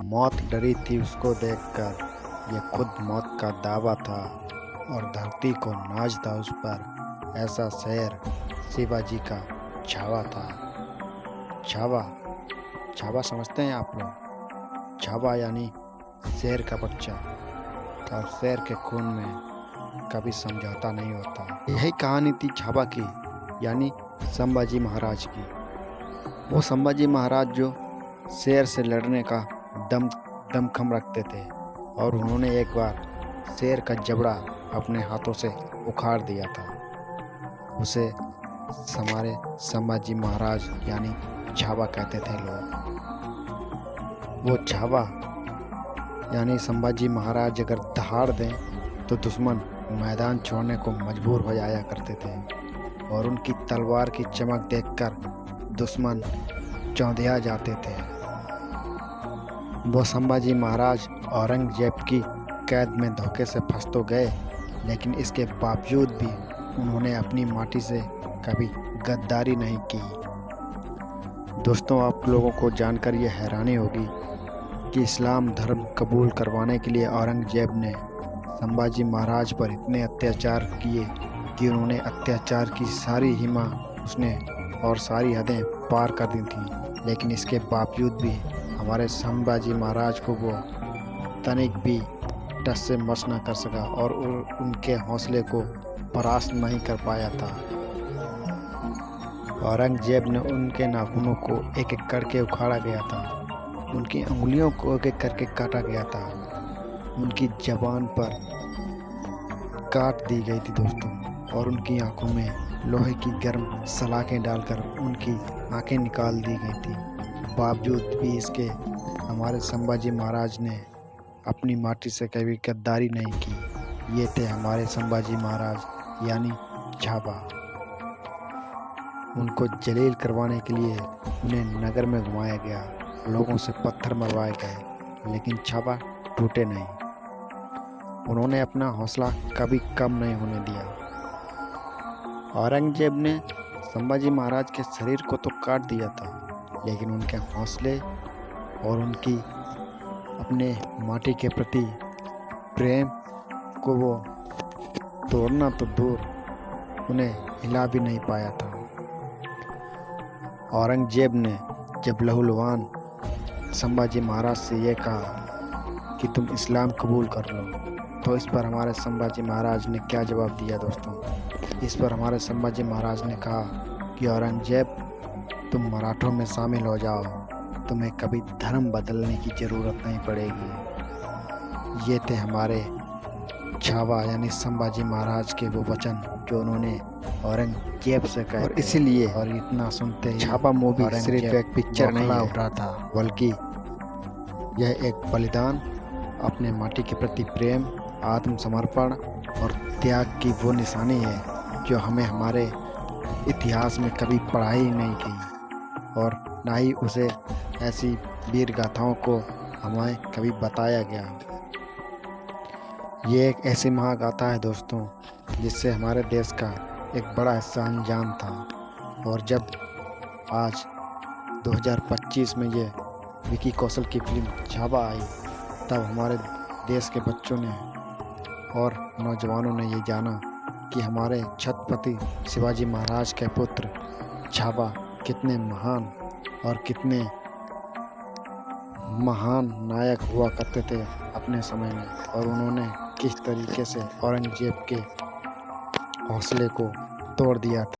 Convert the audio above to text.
मौत डरी थी उसको देखकर, ये खुद मौत का दावा था और धरती को नाज था उस पर। ऐसा शेर शिवाजी का छावा था। छावा छावा समझते हैं आप लोग? छावा यानी शेर का बच्चा, और शेर के खून में कभी समझौता नहीं होता। यही कहानी थी छावा की, यानी संभाजी महाराज की। वो संभाजी महाराज जो शेर से लड़ने का दमखम रखते थे, और उन्होंने एक बार शेर का जबड़ा अपने हाथों से उखाड़ दिया था। उसे हमारे संभाजी महाराज यानी छावा कहते थे लोग। वो छावा यानी संभाजी महाराज अगर दहाड़ दें तो दुश्मन मैदान छोड़ने को मजबूर हो जाया करते थे, और उनकी तलवार की चमक देखकर दुश्मन चौंधिया जाते थे। वो संभाजी महाराज औरंगजेब की कैद में धोखे से फंस तो गए, लेकिन इसके बावजूद भी उन्होंने अपनी माटी से कभी गद्दारी नहीं की। दोस्तों, आप लोगों को जानकर ये हैरानी होगी कि इस्लाम धर्म कबूल करवाने के लिए औरंगजेब ने संभाजी महाराज पर इतने अत्याचार किए कि उन्होंने अत्याचार की सारी सीमा उसने और सारी हदें पार कर दी थी, लेकिन इसके बावजूद भी हमारे संभाजी महाराज को वो तनिक भी टस से मस न कर सका और उनके हौसले को परास्त नहीं कर पाया था। औरंगजेब ने उनके नाखूनों को एक एक करके उखाड़ा गया था, उनकी उंगलियों को एक एक करके काटा गया था, उनकी जबान पर काट दी गई थी दोस्तों, और उनकी आंखों में लोहे की गर्म सलाखें डालकर उनकी आंखें निकाल दी गई थी। बावजूद भी इसके हमारे संभाजी महाराज ने अपनी माटी से कभी गद्दारी नहीं की। ये थे हमारे संभाजी महाराज यानी छावा। उनको जलील करवाने के लिए उन्हें नगर में घुमाया गया, लोगों से पत्थर मरवाए गए, लेकिन छावा टूटे नहीं। उन्होंने अपना हौसला कभी कम नहीं होने दिया। औरंगजेब ने संभाजी महाराज के शरीर को तो काट दिया था, लेकिन उनके हौसले और उनकी अपने माटी के प्रति प्रेम को वो तोड़ना तो दूर, उन्हें हिला भी नहीं पाया था। औरंगजेब ने जब लहूलुहान संभाजी महाराज से ये कहा कि तुम इस्लाम कबूल कर लो, तो इस पर हमारे संभाजी महाराज ने क्या जवाब दिया दोस्तों? इस पर हमारे संभाजी महाराज ने कहा कि औरंगजेब, तुम मराठों में शामिल हो जाओ, तुम्हें कभी धर्म बदलने की ज़रूरत नहीं पड़ेगी। ये थे हमारे छावा यानी संभाजी महाराज के वो वचन जो उन्होंने औरंगजेब से कहे, और इसीलिए और इतना सुनते ही छावा मूवी सिर्फ एक पिक्चर नहीं उठा था, बल्कि यह एक बलिदान, अपने माटी के प्रति प्रेम, आत्मसमर्पण और त्याग की वो निशानी है जो हमें हमारे इतिहास में कभी पढ़ाई नहीं की, और ना ही उसे ऐसी वीर गाथाओं को हमें कभी बताया गया। ये एक ऐसी महागाथा है दोस्तों, जिससे हमारे देश का एक बड़ा हिस्सा अनजान था, और जब आज 2025 में ये विकी कौशल की फिल्म छावा आई, तब हमारे देश के बच्चों ने और नौजवानों ने ये जाना कि हमारे छत्रपति शिवाजी महाराज के पुत्र छावा कितने महान और कितने महान नायक हुआ करते थे अपने समय में, और उन्होंने किस तरीके से औरंगजेब के हौसले को तोड़ दिया था।